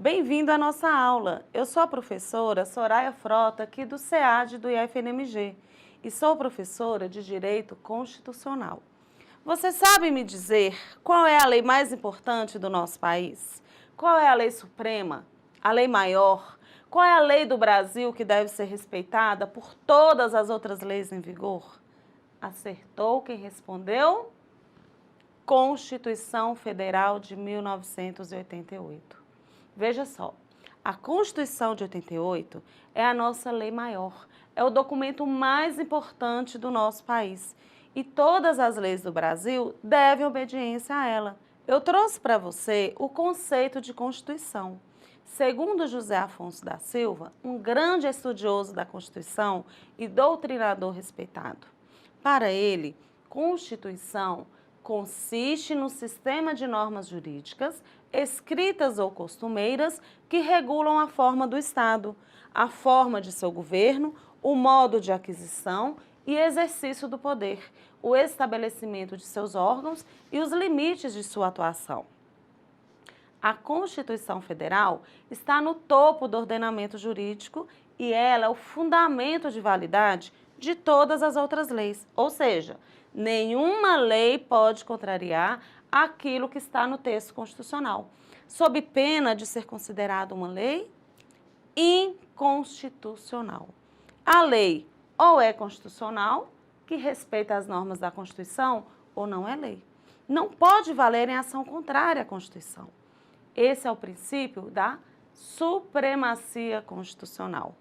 Bem-vindo à nossa aula. Eu sou a professora Soraya Frota, aqui do SEAD do IFNMG, e sou professora de Direito Constitucional. Você sabe me dizer qual é a lei mais importante do nosso país? Qual é a lei suprema? A lei maior? Qual é a lei do Brasil que deve ser respeitada por todas as outras leis em vigor? Acertou quem respondeu? Constituição Federal de 1988. Veja só, a Constituição de 88 é a nossa lei maior, é o documento mais importante do nosso país e todas as leis do Brasil devem obediência a ela. Eu trouxe para você o conceito de Constituição. Segundo José Afonso da Silva, um grande estudioso da Constituição e doutrinador respeitado. Para ele, Constituição consiste no sistema de normas jurídicas, escritas ou costumeiras, que regulam a forma do Estado, a forma de seu governo, o modo de aquisição e exercício do poder, o estabelecimento de seus órgãos e os limites de sua atuação. A Constituição Federal está no topo do ordenamento jurídico e ela é o fundamento de validade de todas as outras leis, ou seja, nenhuma lei pode contrariar aquilo que está no texto constitucional, sob pena de ser considerada uma lei inconstitucional. A lei ou é constitucional, que respeita as normas da Constituição, ou não é lei. Não pode valer em ação contrária à Constituição. Esse é o princípio da supremacia constitucional.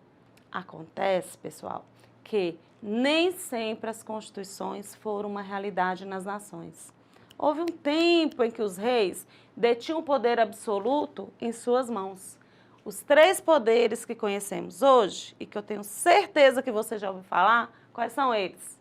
Acontece, pessoal, que nem sempre as constituições foram uma realidade nas nações. Houve um tempo em que os reis detinham o poder absoluto em suas mãos. Os três poderes que conhecemos hoje, e que eu tenho certeza que você já ouviu falar, quais são eles?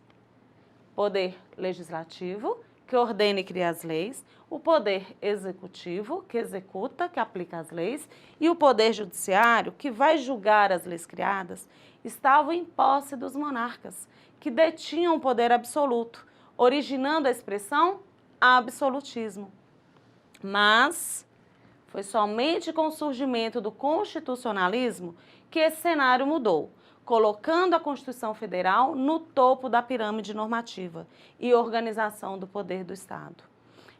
Poder legislativo, que ordena e cria as leis, o poder executivo, que executa, que aplica as leis, e o poder judiciário, que vai julgar as leis criadas, estavam em posse dos monarcas, que detinham o poder absoluto, originando a expressão absolutismo. Mas foi somente com o surgimento do constitucionalismo que esse cenário mudou, colocando a Constituição Federal no topo da pirâmide normativa e organização do poder do Estado.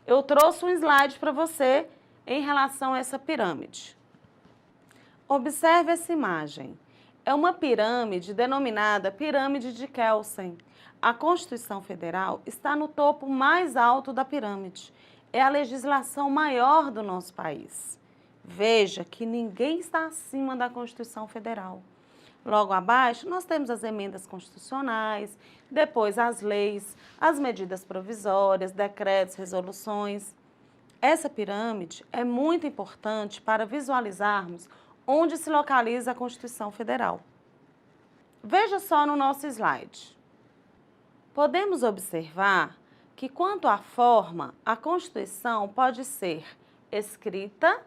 Eu trouxe um slide para você em relação a essa pirâmide. Observe essa imagem. É uma pirâmide denominada Pirâmide de Kelsen. A Constituição Federal está no topo mais alto da pirâmide. É a legislação maior do nosso país. Veja que ninguém está acima da Constituição Federal. Logo abaixo, nós temos as emendas constitucionais, depois as leis, as medidas provisórias, decretos, resoluções. Essa pirâmide é muito importante para visualizarmos onde se localiza a Constituição Federal. Veja só no nosso slide. Podemos observar que, quanto à forma, a Constituição pode ser escrita,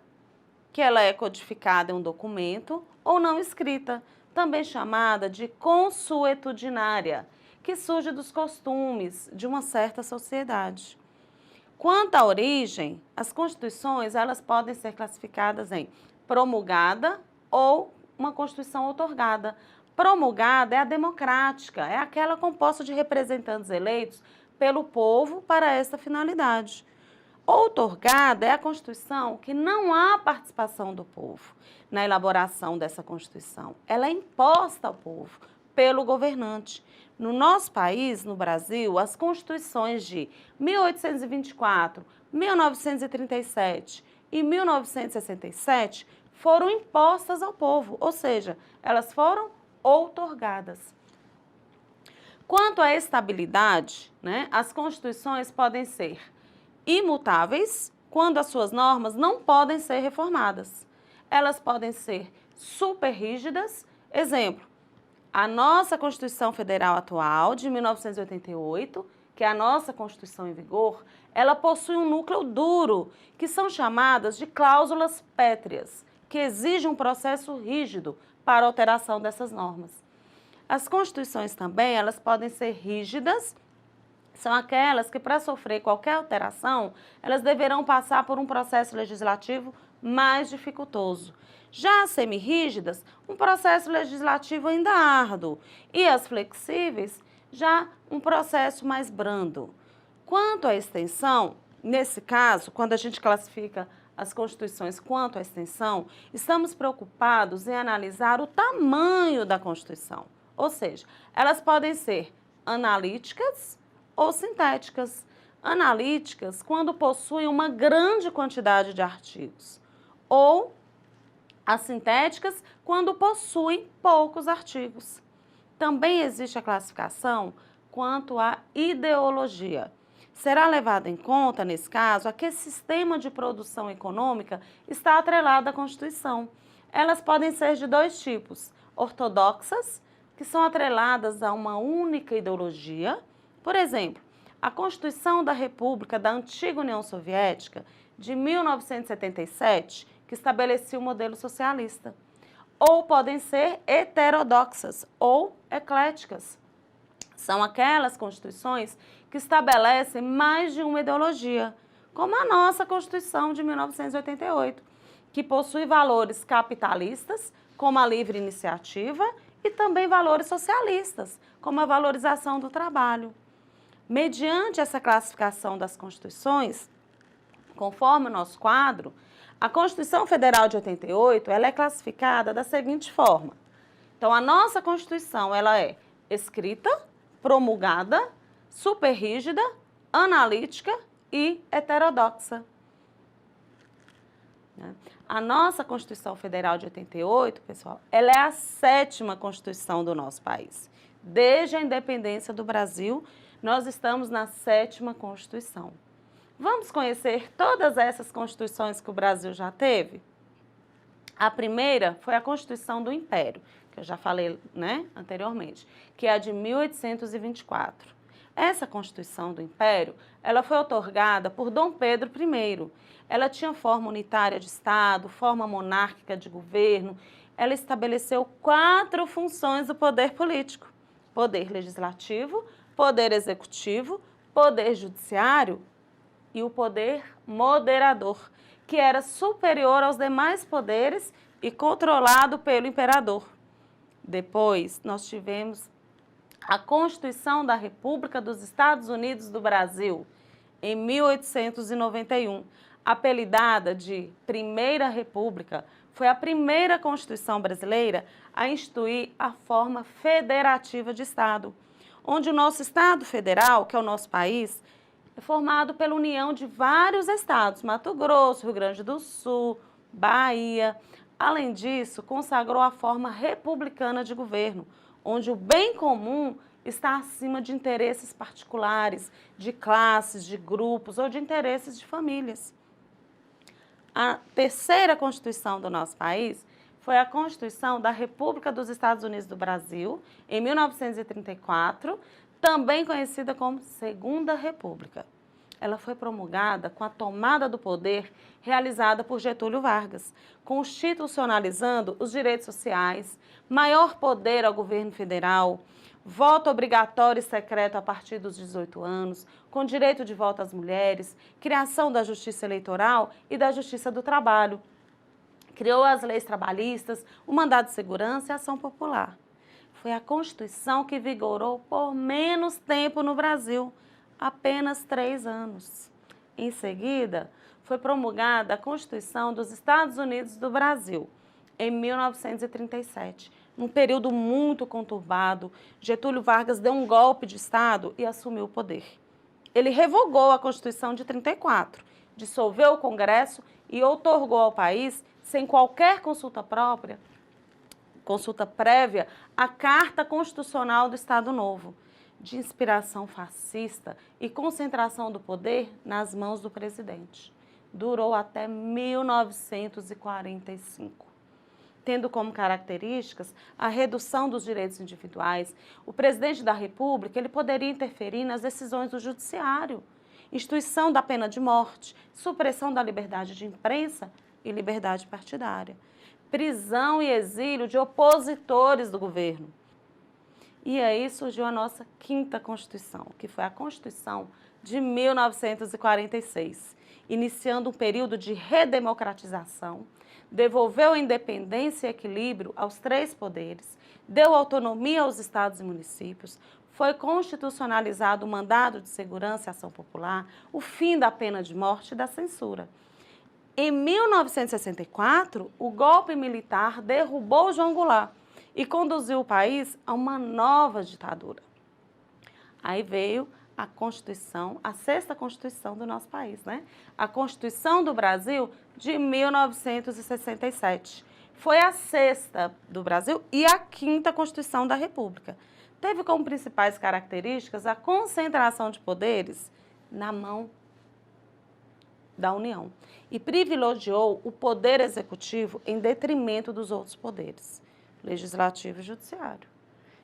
que ela é codificada em um documento, ou não escrita, também chamada de consuetudinária, que surge dos costumes de uma certa sociedade. Quanto à origem, as constituições elas podem ser classificadas em promulgada ou uma constituição outorgada. Promulgada é a democrática, é aquela composta de representantes eleitos pelo povo para esta finalidade. Outorgada é a Constituição que não há participação do povo na elaboração dessa Constituição. Ela é imposta ao povo pelo governante. No nosso país, no Brasil, as Constituições de 1824, 1937 e 1967 foram impostas ao povo, ou seja, elas foram outorgadas. Quanto à estabilidade, as Constituições podem ser imutáveis, quando as suas normas não podem ser reformadas. Elas podem ser super rígidas. Exemplo, a nossa Constituição Federal atual, de 1988, que é a nossa Constituição em vigor, ela possui um núcleo duro, que são chamadas de cláusulas pétreas, que exigem um processo rígido para a alteração dessas normas. As Constituições também, elas podem ser rígidas, são aquelas que, para sofrer qualquer alteração, elas deverão passar por um processo legislativo mais dificultoso. Já as semirrígidas, um processo legislativo ainda árduo. E as flexíveis, já um processo mais brando. Quanto à extensão, nesse caso, quando a gente classifica as constituições quanto à extensão, estamos preocupados em analisar o tamanho da Constituição. Ou seja, elas podem ser analíticas ou sintéticas. Analíticas quando possuem uma grande quantidade de artigos, ou as sintéticas quando possuem poucos artigos. Também existe a classificação quanto à ideologia. Será levado em conta, nesse caso, a que sistema de produção econômica está atrelado à Constituição. Elas podem ser de dois tipos: ortodoxas, que são atreladas a uma única ideologia. Por exemplo, a Constituição da República da Antiga União Soviética, de 1977, que estabelecia o modelo socialista. Ou podem ser heterodoxas ou ecléticas. São aquelas constituições que estabelecem mais de uma ideologia, como a nossa Constituição de 1988, que possui valores capitalistas, como a livre iniciativa, e também valores socialistas, como a valorização do trabalho. Mediante essa classificação das constituições, conforme o nosso quadro, a Constituição Federal de 88, ela é classificada da seguinte forma. Então, a nossa Constituição, ela é escrita, promulgada, superrígida, analítica e heterodoxa. A nossa Constituição Federal de 88, pessoal, ela é a 7ª Constituição do nosso país. Desde a independência do Brasil, nós estamos na 7ª Constituição. Vamos conhecer todas essas constituições que o Brasil já teve? A primeira foi a Constituição do Império, que eu já falei, anteriormente, que é a de 1824. Essa Constituição do Império, ela foi outorgada por Dom Pedro I. Ela tinha forma unitária de Estado, forma monárquica de governo. Ela estabeleceu 4 funções do poder político: poder legislativo, poder executivo, poder judiciário e o poder moderador, que era superior aos demais poderes e controlado pelo imperador. Depois, nós tivemos a Constituição da República dos Estados Unidos do Brasil, em 1891, apelidada de Primeira República. Foi a primeira Constituição brasileira a instituir a forma federativa de Estado, onde o nosso Estado federal, que é o nosso país, é formado pela união de vários estados: Mato Grosso, Rio Grande do Sul, Bahia. Além disso, consagrou a forma republicana de governo, onde o bem comum está acima de interesses particulares, de classes, de grupos ou de interesses de famílias. A terceira Constituição do nosso país foi a Constituição da República dos Estados Unidos do Brasil, em 1934, também conhecida como Segunda República. Ela foi promulgada com a tomada do poder realizada por Getúlio Vargas, constitucionalizando os direitos sociais, maior poder ao governo federal, voto obrigatório e secreto a partir dos 18 anos, com direito de voto às mulheres, criação da Justiça Eleitoral e da Justiça do Trabalho. Criou as leis trabalhistas, o mandado de segurança e a ação popular. Foi a Constituição que vigorou por menos tempo no Brasil, apenas 3 anos. Em seguida, foi promulgada a Constituição dos Estados Unidos do Brasil, em 1937. Num período muito conturbado, Getúlio Vargas deu um golpe de Estado e assumiu o poder. Ele revogou a Constituição de 34, dissolveu o Congresso e outorgou ao país, sem qualquer consulta prévia, a Carta Constitucional do Estado Novo, de inspiração fascista e concentração do poder nas mãos do presidente. Durou até 1945. Tendo como características a redução dos direitos individuais, o presidente da República ele poderia interferir nas decisões do judiciário, instituição da pena de morte, supressão da liberdade de imprensa e liberdade partidária, prisão e exílio de opositores do governo. E aí surgiu a nossa 5ª Constituição, que foi a Constituição de 1946. iniciando um período de redemocratização, devolveu a independência e equilíbrio aos 3 poderes, deu autonomia aos estados e municípios, foi constitucionalizado o mandado de segurança e ação popular, o fim da pena de morte e da censura. Em 1964, o golpe militar derrubou João Goulart e conduziu o país a uma nova ditadura. Aí veio a Constituição, a 6ª Constituição do nosso país, né? A Constituição do Brasil de 1967. Foi a 6ª do Brasil e a 5ª Constituição da República. Teve como principais características a concentração de poderes na mão da União e privilegiou o poder executivo em detrimento dos outros poderes, legislativo e judiciário,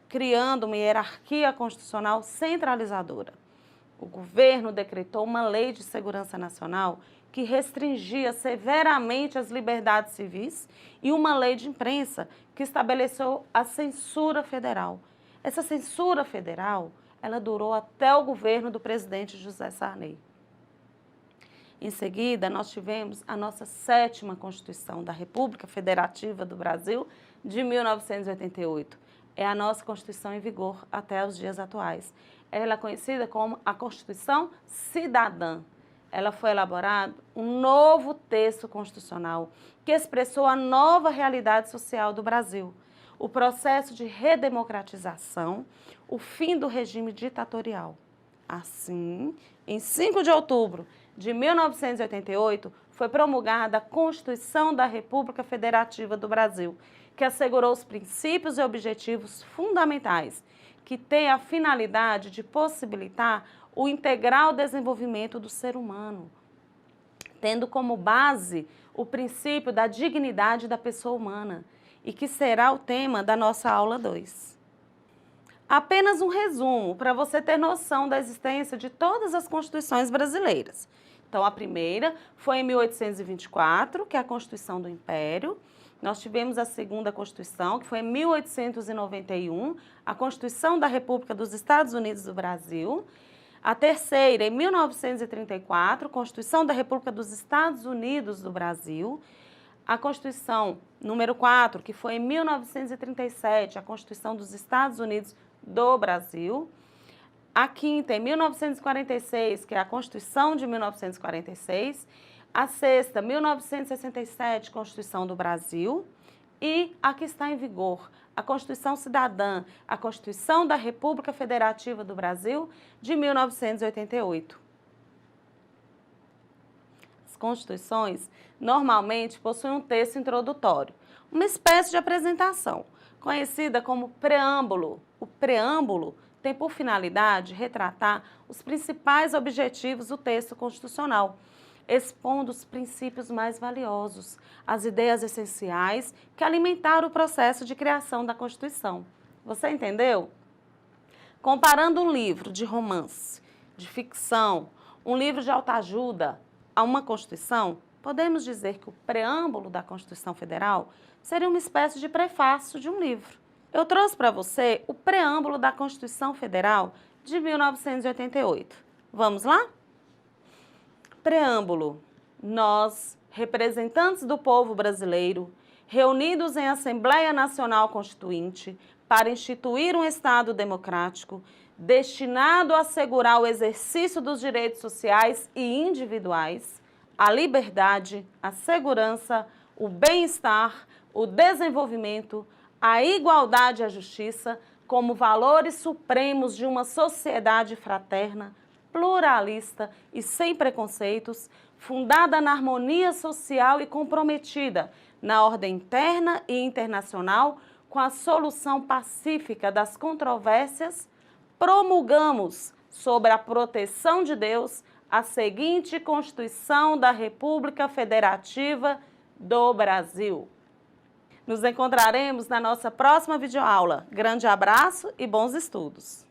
criando uma hierarquia constitucional centralizadora. O governo decretou uma lei de segurança nacional que restringia severamente as liberdades civis e uma lei de imprensa que estabeleceu a censura federal. Essa censura federal, ela durou até o governo do presidente José Sarney. Em seguida, nós tivemos a nossa 7ª Constituição da República Federativa do Brasil, de 1988. É a nossa Constituição em vigor até os dias atuais. Ela é conhecida como a Constituição Cidadã. Ela foi elaborado um novo texto constitucional que expressou a nova realidade social do Brasil, o processo de redemocratização, o fim do regime ditatorial. Assim, em 5 de outubro de 1988, foi promulgada a Constituição da República Federativa do Brasil, que assegurou os princípios e objetivos fundamentais, que tem a finalidade de possibilitar o integral desenvolvimento do ser humano, tendo como base o princípio da dignidade da pessoa humana, e que será o tema da nossa aula 2. Apenas um resumo para você ter noção da existência de todas as constituições brasileiras. Então, a primeira foi em 1824, que é a Constituição do Império. Nós tivemos a 2ª Constituição, que foi em 1891, a Constituição da República dos Estados Unidos do Brasil. A 3ª, em 1934, Constituição da República dos Estados Unidos do Brasil. A Constituição número 4, que foi em 1937, a Constituição dos Estados Unidos do Brasil. A 5ª, em 1946, que é a Constituição de 1946. A 6ª, 1967, Constituição do Brasil. E a que está em vigor, a Constituição Cidadã, a Constituição da República Federativa do Brasil, de 1988. As constituições normalmente possuem um texto introdutório, uma espécie de apresentação, conhecida como preâmbulo. O preâmbulo tem por finalidade retratar os principais objetivos do texto constitucional, expondo os princípios mais valiosos, as ideias essenciais que alimentaram o processo de criação da Constituição. Você entendeu? Comparando um livro de romance, de ficção, um livro de autoajuda a uma Constituição, podemos dizer que o preâmbulo da Constituição Federal seria uma espécie de prefácio de um livro. Eu trouxe para você o preâmbulo da Constituição Federal de 1988. Vamos lá? Preâmbulo. Nós, representantes do povo brasileiro, reunidos em Assembleia Nacional Constituinte, para instituir um Estado democrático, destinado a assegurar o exercício dos direitos sociais e individuais, a liberdade, a segurança, o bem-estar, o desenvolvimento, a igualdade e a justiça como valores supremos de uma sociedade fraterna, pluralista e sem preconceitos, fundada na harmonia social e comprometida na ordem interna e internacional com a solução pacífica das controvérsias, promulgamos, sob a proteção de Deus, a seguinte Constituição da República Federativa do Brasil. Nos encontraremos na nossa próxima videoaula. Grande abraço e bons estudos!